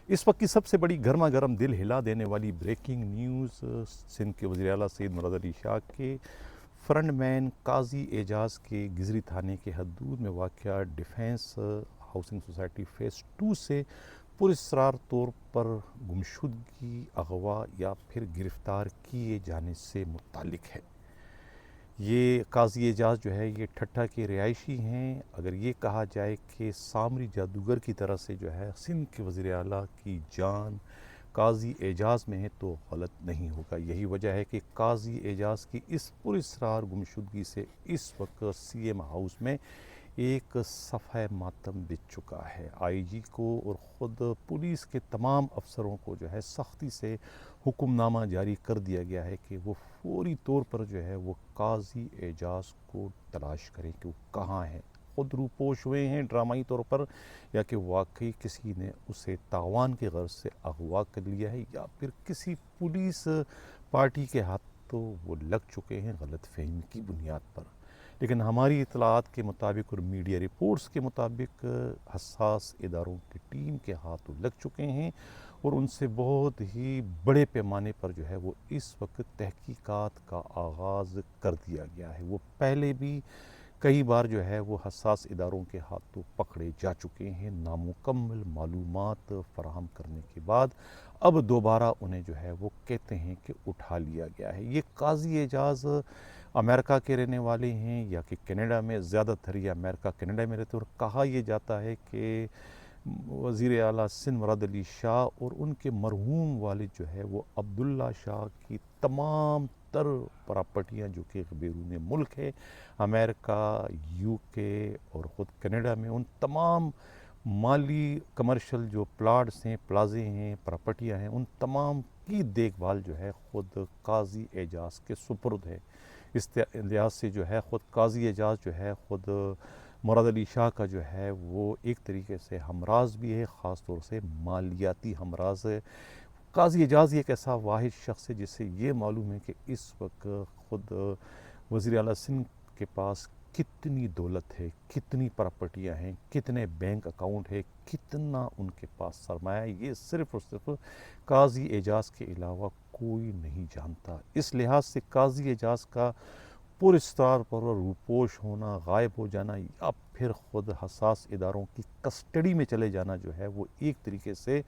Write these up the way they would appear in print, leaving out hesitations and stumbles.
اس وقت کی سب سے بڑی گرما گرم دل ہلا دینے والی بریکنگ نیوز سندھ کے وزیر اعلیٰ سید مراد علی شاہ کے فرنٹ مین قاضی اعجاز کے گزری تھانے کے حدود میں واقع ڈیفینس ہاؤسنگ سوسائٹی فیس 2 سے پراسرار طور پر گمشدگی، اغوا یا پھر گرفتار کیے جانے سے متعلق ہے۔ یہ قاضی اعجاز جو ہے یہ ٹھٹھا کے رہائشی ہیں۔ اگر یہ کہا جائے کہ سامری جادوگر کی طرح سے جو ہے سندھ کے وزیر اعلیٰ کی جان قاضی اعجاز میں ہے تو غلط نہیں ہوگا۔ یہی وجہ ہے کہ قاضی اعجاز کی اس پراسرار گمشدگی سے اس وقت سی ایم ہاؤس میں ایک صفحہ ماتم بچ چکا ہے۔ آئی جی کو اور خود پولیس کے تمام افسروں کو جو ہے سختی سے حکم نامہ جاری کر دیا گیا ہے کہ وہ فوری طور پر جو ہے وہ قاضی اعجاز کو تلاش کریں کہ وہ کہاں ہے، خود روپوش ہوئے ہیں ڈرامائی طور پر، یا کہ واقعی کسی نے اسے تاوان کے غرض سے اغوا کر لیا ہے، یا پھر کسی پولیس پارٹی کے ہاتھوں وہ لگ چکے ہیں غلط فہمی کی بنیاد پر۔ لیکن ہماری اطلاعات کے مطابق اور میڈیا رپورٹس کے مطابق حساس اداروں کی ٹیم کے ہاتھوں لگ چکے ہیں اور ان سے بہت ہی بڑے پیمانے پر جو ہے وہ اس وقت تحقیقات کا آغاز کر دیا گیا ہے۔ وہ پہلے بھی کئی بار جو ہے وہ حساس اداروں کے ہاتھوں پکڑے جا چکے ہیں۔ نامکمل معلومات فراہم کرنے کے بعد اب دوبارہ انہیں جو ہے وہ کہتے ہیں کہ اٹھا لیا گیا ہے۔ یہ قاضی اعجاز امریکہ کے رہنے والے ہیں یا کہ کینیڈا میں، زیادہ تر یہ امریکہ کینیڈا میں رہتے ہیں، اور کہا یہ جاتا ہے کہ وزیر اعلیٰ سندھ مراد علی شاہ اور ان کے مرحوم والد جو ہے وہ عبداللہ شاہ کی تمام تر پراپرٹیاں جو کہ بیرون ملک ہے، امریکہ، یو کے اور خود کینیڈا میں، ان تمام مالی کمرشل جو پلاٹس ہیں، پلازے ہیں، پراپرٹیاں ہیں، ان تمام کی دیکھ بھال جو ہے خود قاضی اعجاز کے سپرد ہے۔ اس لحاظ سے جو ہے خود قاضی اعجاز جو ہے خود مراد علی شاہ کا جو ہے وہ ایک طریقے سے ہمراز بھی ہے، خاص طور سے مالیاتی ہمراز ہے۔ قاضی اعجاز ایک ایسا واحد شخص ہے جس سے یہ معلوم ہے کہ اس وقت خود وزیر اعلیٰ سندھ کے پاس کتنی دولت ہے، کتنی پراپرٹیاں ہیں، کتنے بینک اکاؤنٹ ہے، کتنا ان کے پاس سرمایہ ہے، یہ صرف اور صرف قاضی اعجاز کے علاوہ کوئی نہیں جانتا۔ اس لحاظ سے قاضی اعجاز کا پراسرار پر روپوش ہونا، غائب ہو جانا یا پھر خود حساس اداروں کی کسٹڈی میں چلے جانا جو ہے وہ ایک طریقے سے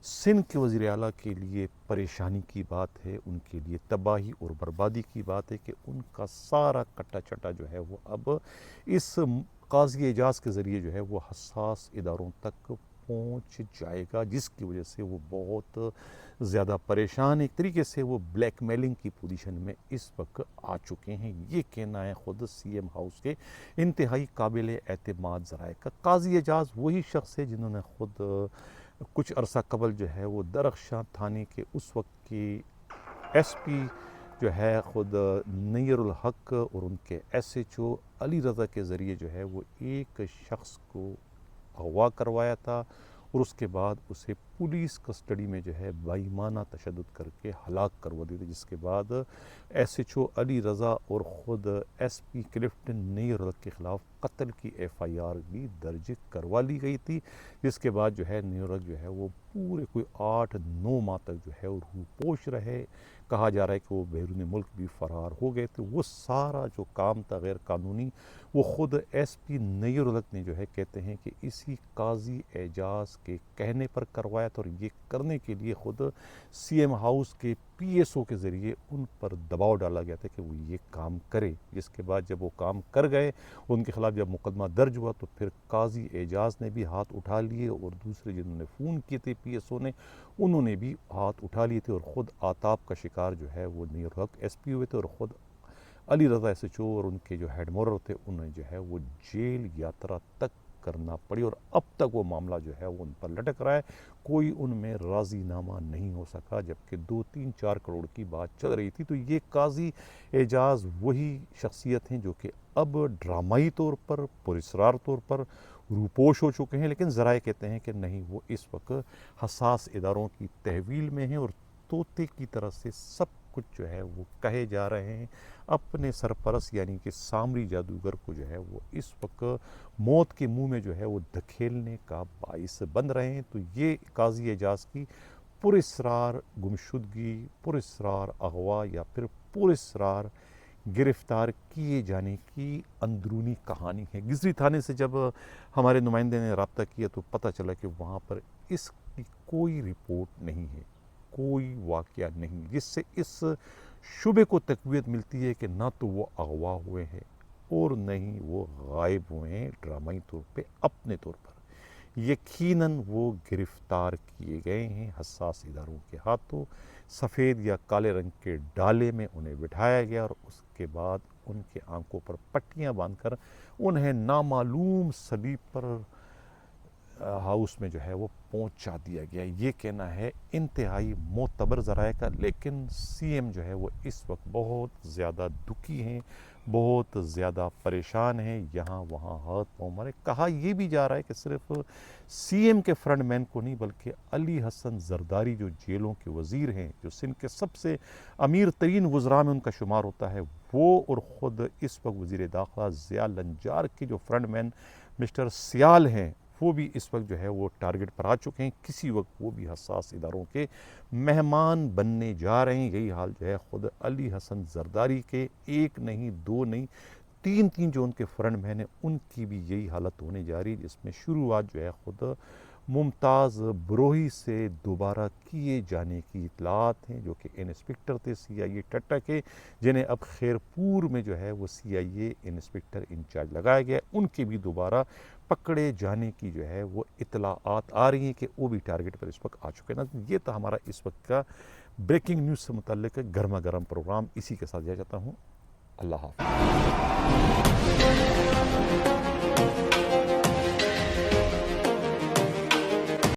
سندھ کے وزیر اعلیٰ کے لیے پریشانی کی بات ہے، ان کے لیے تباہی اور بربادی کی بات ہے کہ ان کا سارا کٹا چٹا جو ہے وہ اب اس قاضی اعجاز کے ذریعے جو ہے وہ حساس اداروں تک پہنچ جائے گا، جس کی وجہ سے وہ بہت زیادہ پریشان، ایک طریقے سے وہ بلیک میلنگ کی پوزیشن میں اس وقت آ چکے ہیں۔ یہ کہنا ہے خود سی ایم ہاؤس کے انتہائی قابل اعتماد ذرائع کا۔ قاضی اعجاز وہی شخص ہے جنہوں نے خود کچھ عرصہ قبل جو ہے وہ درخشاں تھانے کے اس وقت کی ایس پی جو ہے خود نیر الحق اور ان کے S H O Ali Raza کے ذریعے جو ہے وہ ایک شخص کو اغوا کروایا تھا اور اس کے بعد اسے پولیس کسٹڈی میں جو ہے بائیمانہ تشدد کر کے ہلاک کروا دی تھی، جس کے بعد S H O Ali Raza اور خود ایس پی کلفٹن نیر الحق کے خلاف قتل کی ایف آئی آر بھی درج کروا لی گئی تھی، جس کے بعد جو ہے نیر الحق جو ہے وہ پورے کوئی 8-9 ماہ تک جو ہے وہ روپوش رہے۔ کہا جا رہا ہے کہ وہ بیرون ملک بھی فرار ہو گئے تھے۔ وہ سارا جو کام تھا غیر قانونی، وہ خود ایس پی نیر الحق نے جو ہے کہتے ہیں کہ اسی قاضی اعجاز کے کہنے پر کروایا تھا، اور یہ کرنے کے لیے خود سی ایم ہاؤس کے پی ایس او کے ذریعے ان پر دباؤ ڈالا گیا تھا کہ وہ یہ کام کرے۔ جس کے بعد جب وہ کام کر گئے، ان کے خلاف جب مقدمہ درج ہوا تو پھر قاضی اعجاز نے بھی ہاتھ اٹھا لیے، اور دوسرے جنہوں نے فون کیے تھے پی ایس او نے، انہوں نے بھی ہاتھ اٹھا لیے تھے، اور خود آتاب کا شکار جو ہے وہ نیر الحق ایس پی ہوئے تھے، اور خود Ali Raza S H O اور ان کے جو ہیڈ مورر تھے انہیں جو ہے وہ جیل یاترا تک کرنا پڑی، اور اب تک وہ معاملہ جو ہے وہ ان پر لٹک رہا ہے۔ کوئی ان میں راضی نامہ نہیں ہو سکا، جبکہ 2-3-4 کروڑ کی بات چل رہی تھی۔ تو یہ قاضی اعجاز وہی شخصیت ہیں جو کہ اب ڈرامائی طور پر، پراسرار طور پر روپوش ہو چکے ہیں، لیکن ذرائع کہتے ہیں کہ نہیں، وہ اس وقت حساس اداروں کی تحویل میں ہیں اور طوطے کی طرح سے سب کچھ جو ہے وہ کہے جا رہے ہیں. اپنے سرپرست یعنی کہ سامری جادوگر کو جو ہے وہ اس وقت موت کے منہ میں جو ہے وہ دھکیلنے کا باعث بن رہے ہیں. تو یہ قاضی اعجاز کی پراسرار گمشدگی، پراسرار اغوا یا پھر پراسرار گرفتار کیے جانے کی اندرونی کہانی ہے. گزری تھانے سے جب ہمارے نمائندے نے رابطہ کیا تو پتہ چلا کہ وہاں پر اس کی کوئی رپورٹ نہیں ہے، کوئی واقعہ نہیں، جس سے اس شبے کو تقویت ملتی ہے کہ نہ تو وہ اغوا ہوئے ہیں اور نہ ہی وہ غائب ہوئے ہیں ڈرامائی طور پہ اپنے طور پر. یقیناً وہ گرفتار کیے گئے ہیں حساس اداروں کے ہاتھوں. سفید یا کالے رنگ کے ڈالے میں انہیں بٹھایا گیا اور اس کے بعد ان کے آنکھوں پر پٹیاں باندھ کر انہیں نامعلوم صلیب پر ہاؤس میں جو ہے وہ پہنچا دیا گیا. یہ کہنا ہے انتہائی معتبر ذرائع کا، لیکن سی ایم جو ہے وہ اس وقت بہت زیادہ دکھی ہیں، بہت زیادہ پریشان ہیں، یہاں وہاں ہاتھ پاؤں مارے. کہا یہ بھی جا رہا ہے کہ صرف سی ایم کے فرنٹ مین کو نہیں بلکہ علی حسن زرداری جو جیلوں کے وزیر ہیں، جو سندھ کے سب سے امیر ترین وزراء میں ان کا شمار ہوتا ہے، وہ اور خود اس وقت وزیر داخلہ ضیاء لنجار کے جو فرنٹ مین مسٹر سیال ہیں، وہ بھی اس وقت جو ہے وہ ٹارگٹ پر آ چکے ہیں. کسی وقت وہ بھی حساس اداروں کے مہمان بننے جا رہے ہیں. یہی حال جو ہے خود علی حسن زرداری کے، ایک نہیں دو نہیں تین جو ان کے فرنٹ مین ہیں ان کی بھی یہی حالت ہونے جا رہی ہے، جس میں شروعات جو ہے خود ممتاز بروہی سے دوبارہ کیے جانے کی اطلاعات ہیں، جو کہ انسپکٹر تھے سی آئی اے ٹٹا کے، جنہیں اب خیرپور میں جو ہے وہ سی آئی اے انسپکٹر انچارج لگایا گیا. ان کے بھی دوبارہ پکڑے جانے کی جو ہے وہ اطلاعات آ رہی ہیں کہ وہ بھی ٹارگٹ پر اس وقت آ چکے ہیں. یہ تھا ہمارا اس وقت کا بریکنگ نیوز سے متعلق گرما گرم پروگرام. اسی کے ساتھ جا جاتا ہوں. اللہ حافظ.